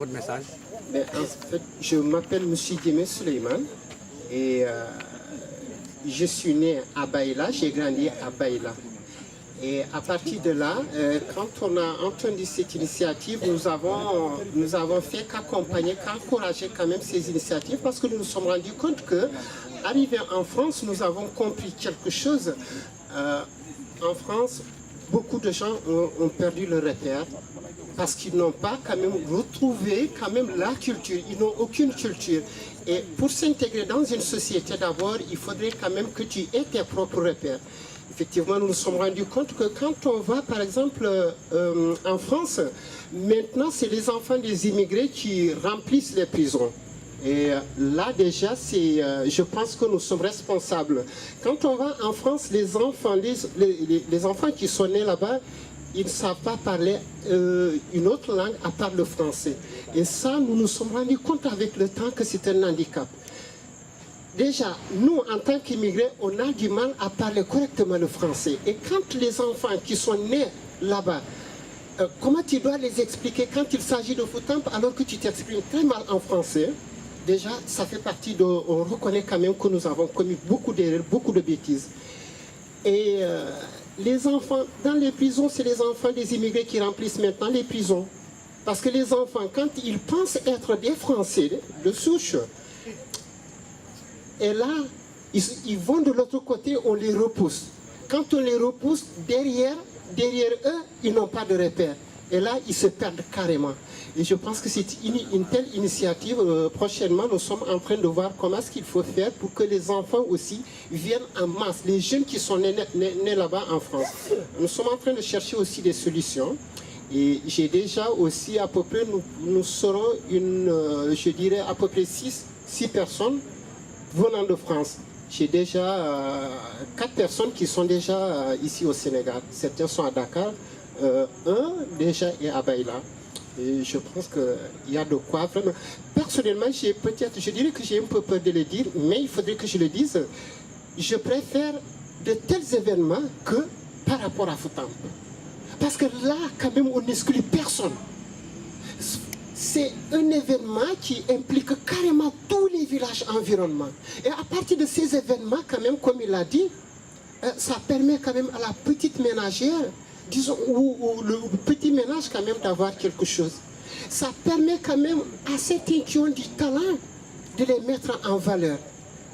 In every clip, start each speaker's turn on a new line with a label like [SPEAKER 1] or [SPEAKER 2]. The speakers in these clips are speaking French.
[SPEAKER 1] Votre message?
[SPEAKER 2] En fait, je m'appelle M. Djemé Suleiman et je suis né à Baïla, j'ai grandi à Baïla. Et à partir de là, quand on a entendu cette initiative, nous avons fait qu'accompagner, qu'encourager quand même ces initiatives parce que nous nous sommes rendus compte que, arrivé en France, nous avons compris quelque chose. En France, beaucoup de gens ont perdu le repère parce qu'ils n'ont pas quand même retrouvé quand même la culture, ils n'ont aucune culture. Et pour s'intégrer dans une société d'abord, il faudrait quand même que tu aies tes propres repères. Effectivement, nous nous sommes rendus compte que quand on va par exemple en France, maintenant c'est les enfants des immigrés qui remplissent les prisons. Et là déjà, je pense que nous sommes responsables. Quand on va en France, les enfants qui sont nés là-bas, ils ne savent pas parler une autre langue à part le français. Et ça, nous nous sommes rendus compte avec le temps que c'est un handicap. Déjà, nous, en tant qu'immigrés, on a du mal à parler correctement le français. Et quand les enfants qui sont nés là-bas, comment tu dois les expliquer quand il s'agit de Foutamp alors que tu t'exprimes très mal en français? Déjà, ça fait partie de... On reconnaît quand même que nous avons commis beaucoup d'erreurs, beaucoup de bêtises. Et les enfants, dans les prisons, c'est les enfants des immigrés qui remplissent maintenant les prisons. Parce que les enfants, quand ils pensent être des Français de souche, et là, ils vont de l'autre côté, on les repousse. Quand on les repousse, derrière eux, ils n'ont pas de repère. Et là, ils se perdent carrément. Et je pense que c'est une telle initiative. Prochainement, nous sommes en train de voir comment est-ce qu'il faut faire pour que les enfants aussi viennent en masse. Les jeunes qui sont nés là-bas en France. Nous sommes en train de chercher aussi des solutions. Et j'ai déjà aussi à peu près, nous serons je dirais à peu près 6 personnes venant de France. J'ai déjà 4 personnes qui sont déjà ici au Sénégal. Certains sont à Dakar. Un déjà est à Baïla. Et je pense qu'il y a de quoi vraiment. Personnellement, je dirais que j'ai un peu peur de le dire, mais il faudrait que je le dise. Je préfère de tels événements que par rapport à Foutamp. Parce que là, quand même, on n'exclut personne. C'est un événement qui implique carrément tous les villages environnants. Et à partir de ces événements, quand même, comme il l'a dit, ça permet quand même à la petite ménagère, disons, ou le petit ménage quand même d'avoir quelque chose. Ça permet quand même à certains qui ont du talent de les mettre en valeur.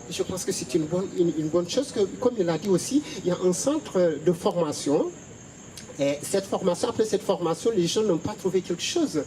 [SPEAKER 2] Je pense que c'est une bonne chose. Comme il l'a dit aussi, il y a un centre de formation. Et cette formation, après cette formation, les gens n'ont pas trouvé quelque chose.